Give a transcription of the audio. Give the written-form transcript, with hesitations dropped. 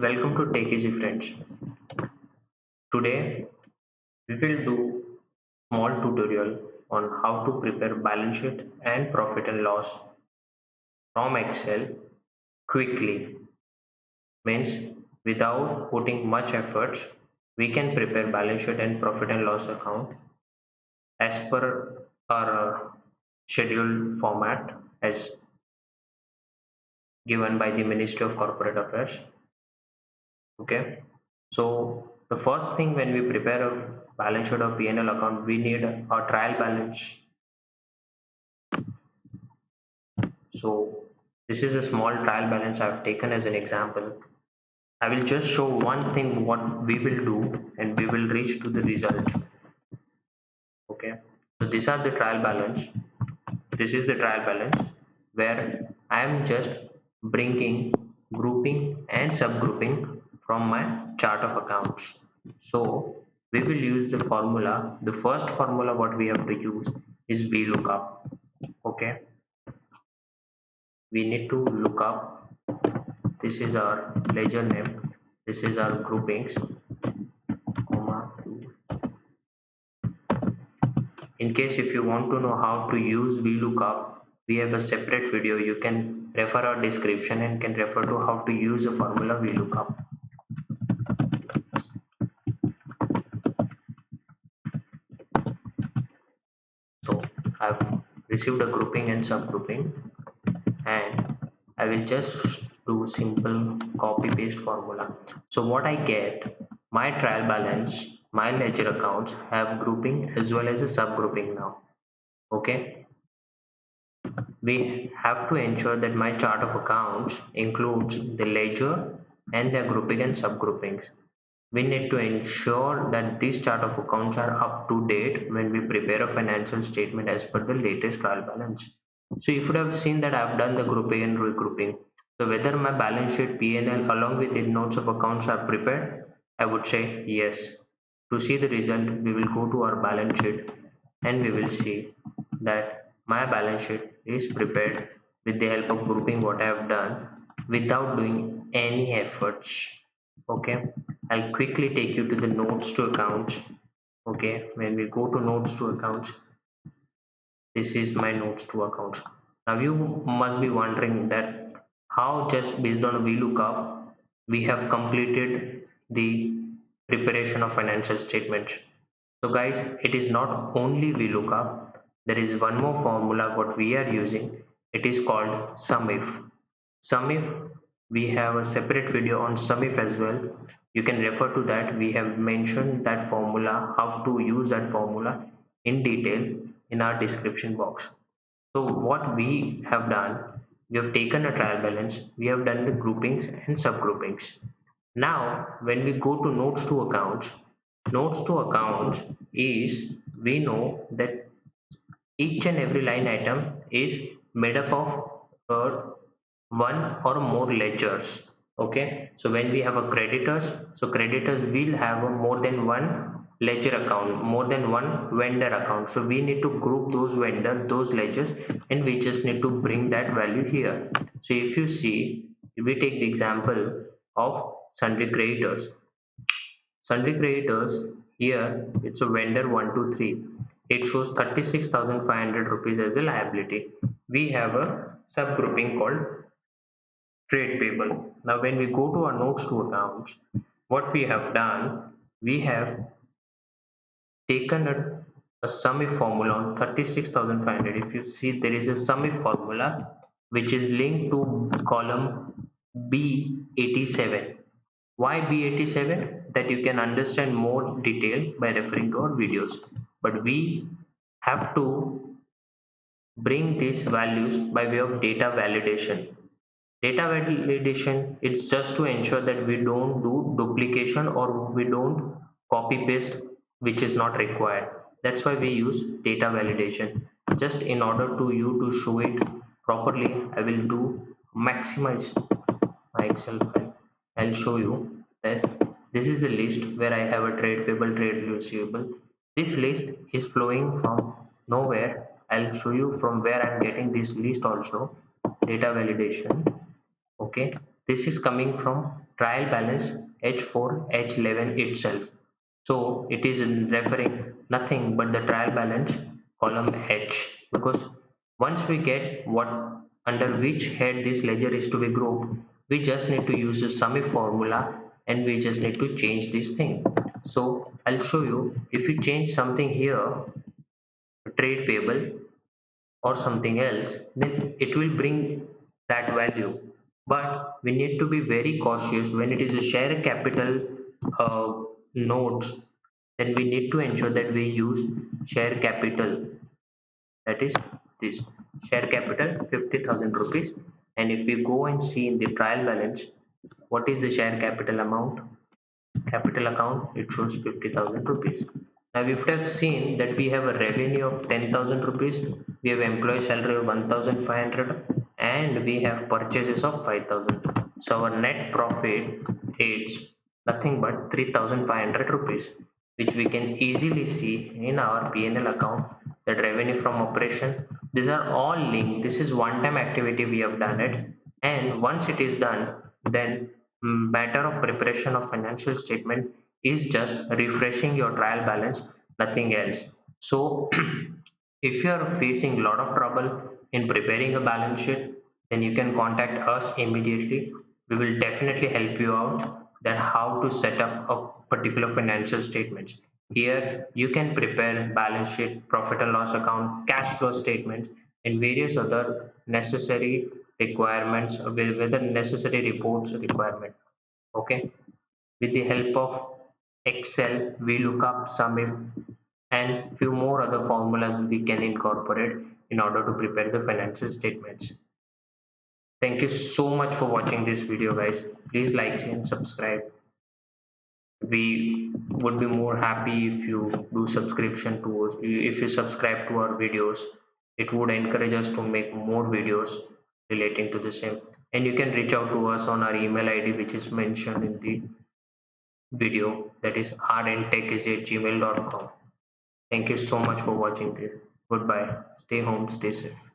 Welcome to Take Easy Friends. Today we will do small tutorial on how to prepare balance sheet and profit and loss from Excel quickly. Means without putting much efforts, we can prepare balance sheet and profit and loss account as per our scheduled format as given by the Ministry of Corporate Affairs. Okay. So the first thing when we prepare a balance sheet or P&L account, we need a trial balance. So this is a small trial balance I've taken as an example. I will just show one thing what we will do and we will reach to the result. Okay. So these are the trial balance. This is the trial balance where I am just bringing grouping and subgrouping from my chart of accounts. So we will use the formula. The first formula what we have to use is VLOOKUP. Okay, we need to look up. This is our ledger name. This is our groupings, comma. In case if you want to know how to use VLOOKUP, we have a separate video. You can refer our description and can refer to how to use the formula VLOOKUP. So I've received a grouping and subgrouping, and I will just do simple copy paste formula. So what I get, my trial balance, my ledger accounts have grouping as well as a subgrouping now. Okay, we have to ensure that my chart of accounts includes the ledger and their grouping and subgroupings. We need to ensure that these chart of accounts are up to date when we prepare a financial statement as per the latest trial balance. So if you have seen that I've done the grouping and regrouping, so whether my balance sheet P&L along with the notes of accounts are prepared, I would say yes. To see the result, we will go to our balance sheet and we will see that my balance sheet is prepared with the help of grouping what I have done without doing any efforts. Okay, I'll quickly take you to the notes to accounts. Okay, when we go to notes to accounts, this is my notes to accounts. Now you must be wondering that how just based on a VLOOKUP we have completed the preparation of financial statements. So guys, it is not only VLOOKUP, there is one more formula what we are using. It is called SUMIF. SUMIF, we have a separate video on SUMIF as well. You can refer to that. We have mentioned that formula, how to use that formula in detail in our description box. So what we have done, we have taken a trial balance, we have done the groupings and subgroupings. Now, when we go to notes to accounts is we know that each and every line item is made up of one or more ledgers. Okay, so when we have a creditors, so creditors will have a more than one ledger account, more than one vendor account. So we need to group those vendor, those ledgers, and we just need to bring that value here. So if you see, if we take the example of sundry creditors. Sundry creditors, here it's a vendor 123. It shows 36,500 rupees as a liability. We have a subgrouping called trade payable. Now when we go to our notes to accounts, what we have done, we have taken a SUMIF formula on 36,500. If you see, there is a SUMIF formula which is linked to column B87. Why B87? That you can understand more detail by referring to our videos. But we have to bring these values by way of data validation. Data validation, it's just to ensure that we don't do duplication or we don't copy paste which is not required. That's why we use data validation. Just in order to you to show it properly, I will do maximize my Excel file. I'll show you that this is the list where I have a trade payable, trade receivable. This list is flowing from nowhere. I'll show you from where I'm getting this list also. Data validation. Okay. this is coming from trial balance H4 H11 itself. So it is referring nothing but the trial balance column H, because once we get what under which head this ledger is to be grouped, we just need to use a SUMIF formula and we just need to change this thing. So I'll show you. If you change something here, trade payable or something else, then it will bring that value. But we need to be very cautious when it is a share capital notes. Then we need to ensure that we use share capital, that is this share capital 50,000 rupees. And if we go and see in the trial balance, what is the share capital amount, capital account, it shows 50,000 rupees. Now if we have seen that we have a revenue of 10,000 rupees, we have employee salary of 1,500, and we have purchases of 5,000. So our net profit is nothing but 3,500 rupees, which we can easily see in our P&L account, that revenue from operation. These are all linked. This is one time activity we have done it, and once it is done, then matter of preparation of financial statement is just refreshing your trial balance, nothing else. So if you are facing a lot of trouble in preparing a balance sheet, then you can contact us immediately. We will definitely help you out that how to set up a particular financial statements. Here you can prepare balance sheet, profit and loss account, cash flow statement, and various other necessary requirements, whether necessary reports requirement. Okay, with the help of Excel, we look up some if and few more other formulas we can incorporate in order to prepare the financial statements. Thank you so much for watching this video, guys. Please like and subscribe. We would be more happy if you do subscription to us. If you subscribe to our videos, it would encourage us to make more videos relating to the same. And you can reach out to us on our email ID, which is mentioned in the video, that is rntech@gmail.com. Thank you so much for watching this. Goodbye. Stay home, stay safe.